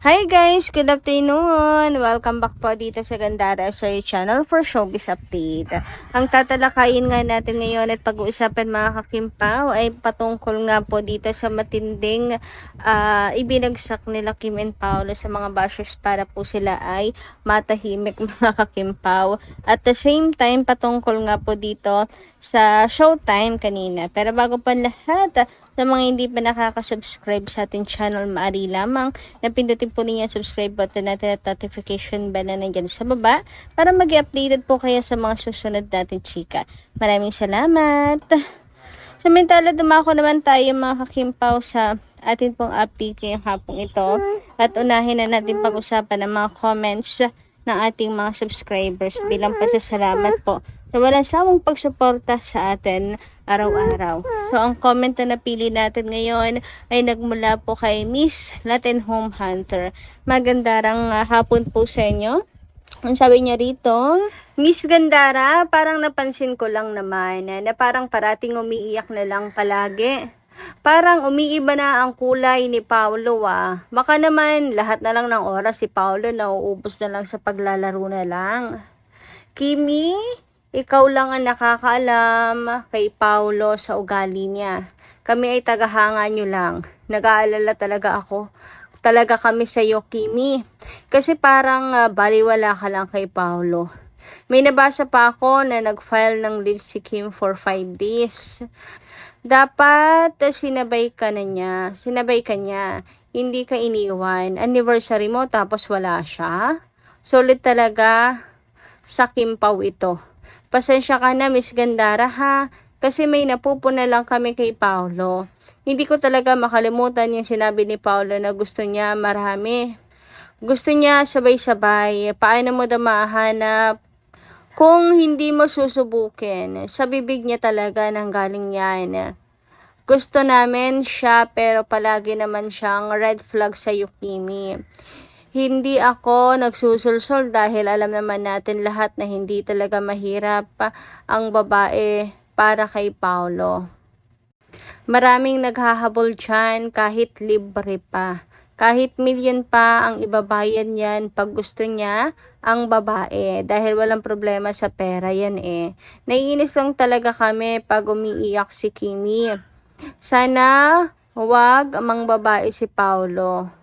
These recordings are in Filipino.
Hi guys! Good afternoon! Welcome back po dito sa Gandara Sir Channel for Showbiz Update. Ang tatalakayin nga natin ngayon at pag-uusapan mga kakimpaw ay patungkol nga po dito sa matinding ibinagsak nila Kim and Paolo sa mga bashers para po sila ay matahimik mga kakimpaw. At the same time patungkol nga po dito sa Showtime kanina. Pero bago pa lahat, sa mga hindi pa nakaka-subscribe sa ating channel, maaari lamang na pindutin po ninyo ang subscribe button natin at notification bell na nandyan sa baba para mag-updated po kayo sa mga susunod natin chika. Maraming salamat! Samantala, dumako naman tayo mga kakimpaw sa atin pong update ngayong hapong ito at unahin na natin pag-usapan ang mga comments ng ating mga subscribers bilang pasasalamat po sa walang sawang pagsuporta sa atin araw-araw. So, ang comment na napili natin ngayon ay nagmula po kay Miss Latin Home Hunter. Magandang hapon po sa inyo. Ang sabi niya rito, Miss Gandara, parang napansin ko lang naman na parang parating umiiyak na lang palagi. Parang umiiba na ang kulay ni Paolo ah. Baka naman lahat na lang ng oras si Paolo nauubos na lang sa paglalaro na lang. Kimi, ikaw lang ang nakakaalam kay Paolo sa ugali niya. Kami ay tagahanga nyo lang. Nag-aalala talaga ako. Talaga kami sa iyo, Kimi. Kasi parang baliwala ka lang kay Paolo. May nabasa pa ako na nag-file ng leave si Kim for 5 days. Dapat sinabay ka niya. Hindi ka iniwan. Anniversary mo tapos wala siya. Solid talaga sa Kimpaw ito. Pasensya ka na, Miss Gandara ha. Kasi may napupuna lang kami kay Paolo. Hindi ko talaga makalimutan yung sinabi ni Paolo na gusto niya marami. Gusto niya sabay-sabay. Paano mo daw mahanap kung hindi mo susubukin? Sa bibig niya talaga nanggaling yan. Gusto namin siya pero palagi naman siyang red flag sa Kimi. Hindi ako nagsusulsol dahil alam naman natin lahat na hindi talaga mahirap ang babae para kay Paolo. Maraming naghahabol dyan kahit libre pa. Kahit milyon pa ang ibabayad niyan pag gusto niya ang babae. Dahil walang problema sa pera yan eh. Naiinis lang talaga kami pag umiiyak si Kimi. Sana huwag amang babae si Paolo.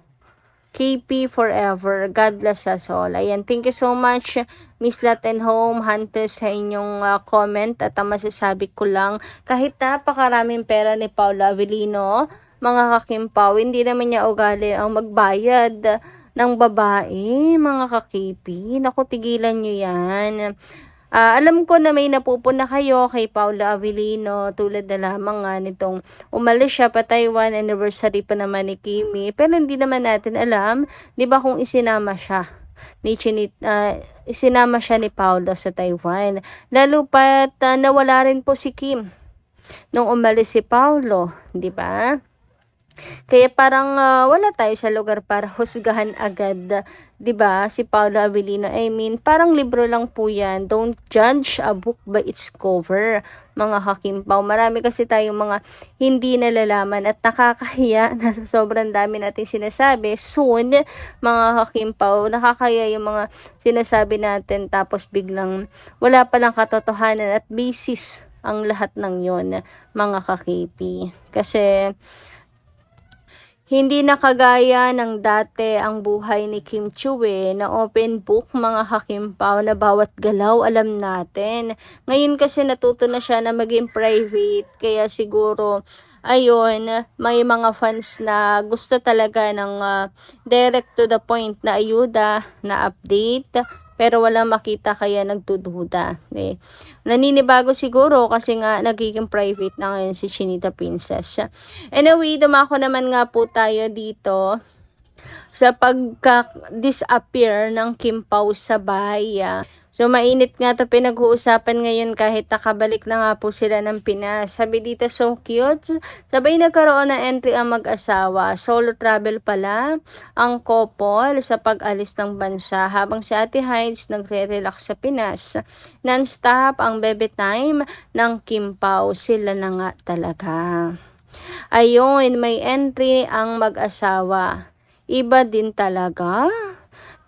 KP forever. God bless us all. Ayan, thank you so much Miss Latin Home Hunter sa inyong comment. At ang masasabi ko lang, kahit napakaraming pera ni Paolo Avellino, mga kakimpaw, hindi naman niya ugali ang magbayad ng babae, mga kakipi. Naku, tigilan nyo yan. Alam ko na may napupuna kayo kay Paolo Avellino tulad na lamang nitong umalis siya pa Taiwan, anniversary pa naman ni Kimi, pero hindi naman natin alam, 'di ba, kung isinama siya ni Paolo sa Taiwan. Lalo pat nawala rin po si Kim nung umalis si Paolo, 'di ba? Kaya parang wala tayo sa lugar para husgahan agad, 'di ba? Si Paolo Avellino, I mean, parang libro lang po 'yan. Don't judge a book by its cover, mga kakimpaw. Marami kasi tayong mga hindi nalalaman at nakakahiya na sa sobrang dami nating sinasabi. Soon, mga kakimpaw, nakakaya yung mga sinasabi natin tapos biglang wala palang katotohanan at basis ang lahat ng 'yon, mga kakipi. Kasi hindi na kagaya ng dati ang buhay ni Kim Chiu na open book, mga kakimpaw, na bawat galaw alam natin. Ngayon kasi natuto na siya na maging private, kaya siguro ayun, may mga fans na gusto talaga ng direct to the point na ayuda, na update, pero wala makita kaya nagdududa. Naninibago siguro kasi nga nagiging private na ngayon si Chinita Princess. Anyway, dumako naman nga po tayo dito sa pagka-disappear ng Kim Pao sa Bahia. So, mainit nga ito pinag-uusapan ngayon kahit nakabalik na nga po sila ng Pinas. Sabi dito, so cute. Sabay nagkaroon na entry ang mag-asawa. Solo travel pala ang couple sa pag-alis ng bansa. Habang si Ate Hides nagre-relax sa Pinas. Non-stop ang baby time ng Kim Pao. Sila na nga talaga. Ayun, may entry ang mag-asawa. Iba din talaga.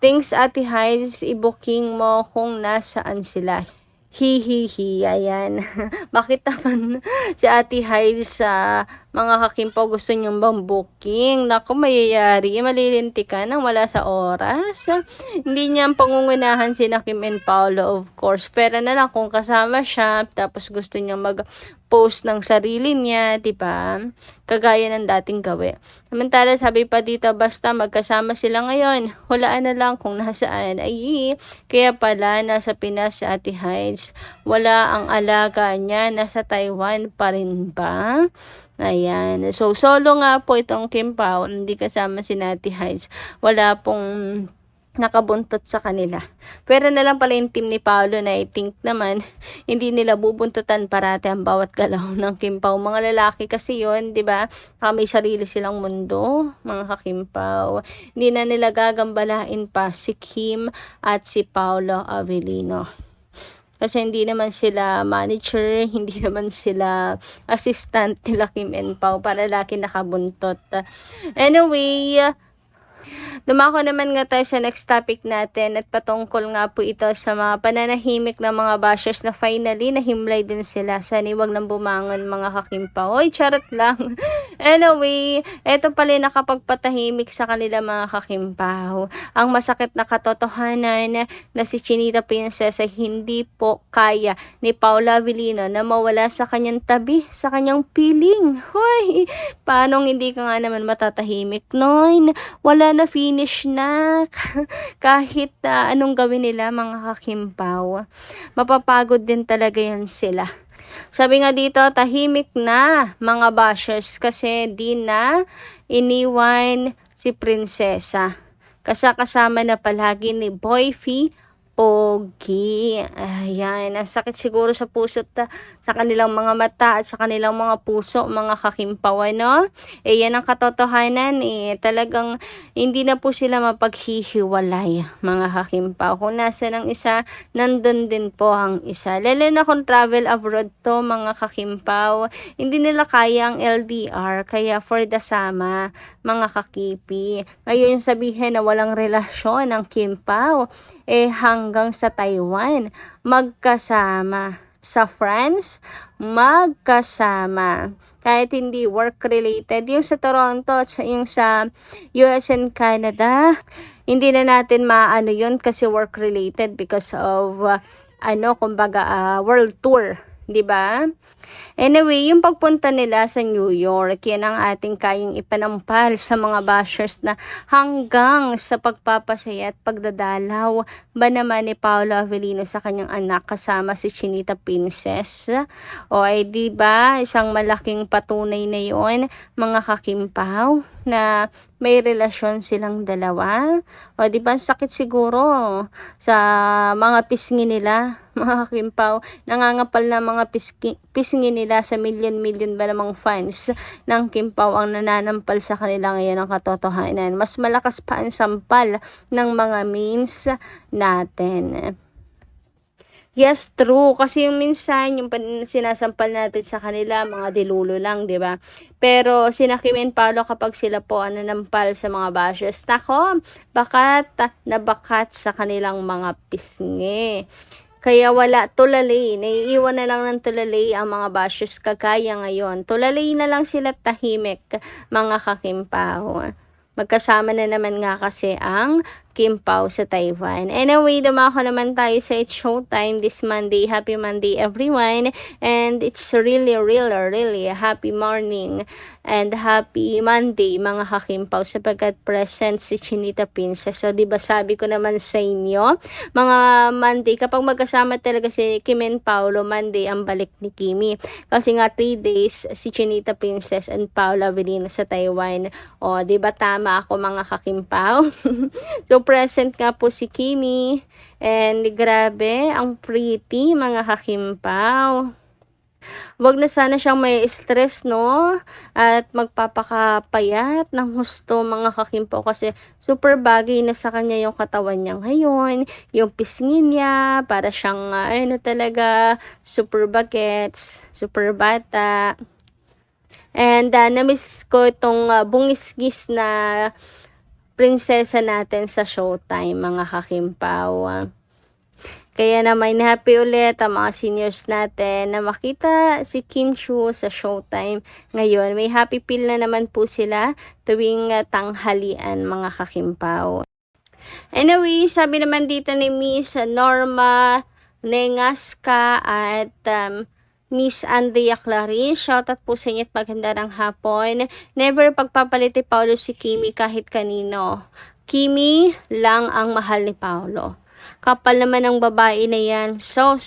Thanks Ate Hides, i-booking mo kung nasaan sila. Hihihi, ayan. Bakit naman si Ate Hides sa mga kakimpaw gusto niyong bang booking? Naku, mayayari. Malilinti ka nang wala sa oras. Hindi niya pangungunahan si Kim and Paolo, of course. Pero na lang kung kasama siya, tapos gusto niya mag-post ng sarili niya, diba? Kagaya ng dating gawi. Samantala, sabi pa dito, basta magkasama sila ngayon. Hulaan na lang kung nasaan. Ay, kaya pala, nasa Pinas si Ate Hides. Wala ang alaga niya, nasa Taiwan pa rin ba? Ayan. So, solo nga po itong Kim Pao. Hindi kasama si Ate Hides. Wala pong nakabuntot sa kanila. Pero na lang pala yung team ni Paolo na I think naman hindi nila bubuntutan parati ang bawat galaw ng Kim Pao. Mga lalaki kasi yon, di ba? May sarili silang mundo, mga kakimpaw. Hindi na nila gagambalain pa si Kim at si Paolo Avellino. Kasi hindi naman sila manager, hindi naman sila assistant nila Kim and Pao, para laki nakabuntot. Anyway, dumako naman nga tayo sa next topic natin at patungkol nga po ito sa mga pananahimik ng mga bashers na finally nahimlay din sila. Sana wag nang bumangon mga kakimpaw. Oy, charot lang. Anyway, eto pala nakapagpatahimik sa kanila mga kakimpaw. Ang masakit na katotohanan na si Chinita Princess ay hindi po kaya ni Paula Avellino na mawala sa kanyang tabi, sa kanyang piling. Hoy, paano hindi ka nga naman matatahimik noon? Wala na, finish na. Kahit anong gawin nila mga kakimpaw, mapapagod din talaga yan sila. Sabi nga dito, tahimik na mga bashers kasi di na iniwan si Prinsesa. Kasama na palagi ni Boyfie Pogi. Ayan, ang sakit siguro sa puso sa kanilang mga mata at sa kanilang mga puso, mga kakimpaw, no? Yan ang katotohanan talagang hindi na po sila mapaghihiwalay, mga kakimpaw. Kung nasa ng isa, nandun din po ang isa. Lalo na kung travel abroad to, mga kakimpaw, hindi nila kaya ang LDR, kaya for the sama, mga kakipi. Ngayon sabihin na walang relasyon ang Kimpaw, hanggang sa Taiwan, magkasama. Sa France, magkasama. Kahit hindi work-related. Yung sa Toronto at yung sa US and Canada, hindi na natin maano yun kasi work-related because of, world tour. Diba? Anyway, yung pagpunta nila sa New York, yan ang ating kayang ipanampal sa mga bashers na hanggang sa pagpapasaya at pagdadalaw ba naman ni Paolo Avellino sa kanyang anak kasama si Chinita Princess. O ay diba, isang malaking patunay na yon mga kakimpaw na may relasyon silang dalawa. O diba, sakit siguro sa mga pisngi nila, mga kakimpaw, nangangapal na mga pisngi nila sa million ba namang fans ng Kimpaw ang nananampal sa kanila ngayon ang katotohanan. Mas malakas pa ang sampal ng mga memes natin. Yes, true. Kasi yung minsan, yung sinasampal natin sa kanila, mga dilulo lang, di ba? Pero sina Kim and Paolo kapag sila po nampal sa mga bashers, nako, nabakat sa kanilang mga pisngi. Kaya wala tulalay, naiiwan na lang ng tulalay ang mga bashers kagaya ngayon. Tulalay na lang sila tahimik, mga kakimpaw. Magkasama na naman nga kasi ang Kimpaw sa Taiwan. Anyway, dumako naman tayo sa It's Showtime this Monday. Happy Monday everyone. And it's really happy morning and happy Monday mga kakimpaw sapagkat present si Chinita Princess. So, diba sabi ko naman sa inyo, mga Monday, kapag magkasama talaga si Kim and Paolo, Monday ang balik ni Kimi. Kasi nga 3 days si Chinita Princess and Paolo Avellino sa Taiwan. O, diba tama ako mga kakimpaw? So, present nga po si Kimi. And grabe, ang pretty mga kakimpaw. Wag na sana siyang may stress, no? At magpapakapayat ng husto mga kakimpaw kasi super bagay na sa kanya yung katawan niya ngayon. Yung pisngi niya, para siyang talaga, super bagets, super bata. And na-miss ko itong bungis-gis na prinsesa natin sa Showtime, mga kakimpaw. Kaya naman happy ulit ang mga seniors natin na makita si Kim Chiu sa Showtime ngayon. May happy feel na naman po sila tuwing tanghalian, mga kakimpaw. Anyway, sabi naman dito ni Miss Norma Nengaska at Miss Andrea Clarice, shoutout po sa inyo at maganda ng hapon. Never pagpapalit ni Paolo si Kimi kahit kanino. Kimi lang ang mahal ni Paolo. Kapal naman ang babae na yan. So,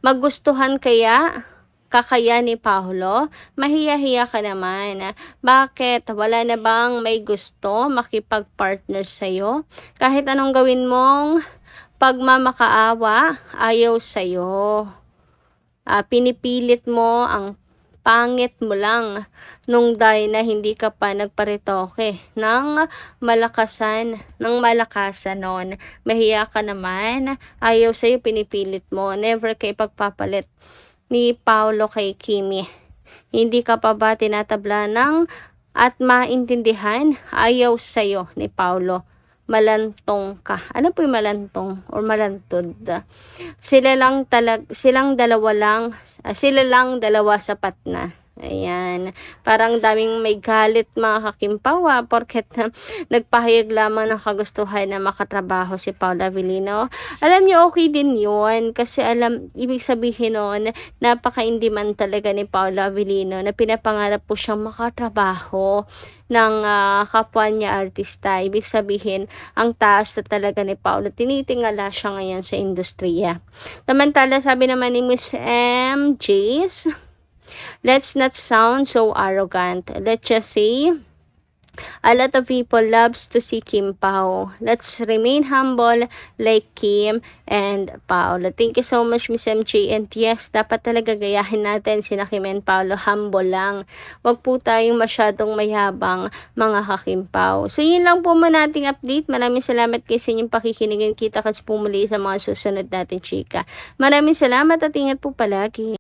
magustuhan kakaya ni Paolo? Mahiya-hiya ka naman. Bakit? Wala na bang may gusto makipag-partner sa'yo? Kahit anong gawin mong pagmamakaawa, ayaw sa'yo. Pinipilit mo ang pangit mo lang nung dahil na hindi ka pa nagparitoke ng malakasan noon. Mahiya ka naman, ayaw sa'yo, pinipilit mo. Never kay pagpapalit ni Paolo kay Kimi. Hindi ka pa ba tinatabla ng at maintindihan? Ayaw sa'yo ni Paolo. Malantong ka. Ano po yung malantong or malantod? Sila lang dalawa sapat na. Ayan. Parang daming may galit, mga kakimpawa, porket nagpahayag lamang ng kagustuhan na makatrabaho si Paolo Avellino. Alam niyo, okay din yun. Kasi ibig sabihin nun, napaka-indiman talaga ni Paolo Avellino na pinapangarap po siyang makatrabaho ng kapwa niya artista. Ibig sabihin, ang taas na talaga ni Paolo. Tinitingala siya ngayon sa industriya. Samantala, sabi naman ni Miss M. Jace, let's not sound so arrogant. Let's just say, a lot of people loves to see Kim Pao. Let's remain humble like Kim and Paolo. Thank you so much, Miss MJ. And yes, dapat talaga gayahin natin sina Kim and Paolo. Humble lang. Wag po tayong masyadong mayabang, mga kakimpaw. So, yun lang po muna ating update. Maraming salamat kayo sa inyong pakikinig. Kita kasi po muli sa mga susunod natin, chika. Maraming salamat at ingat po palagi.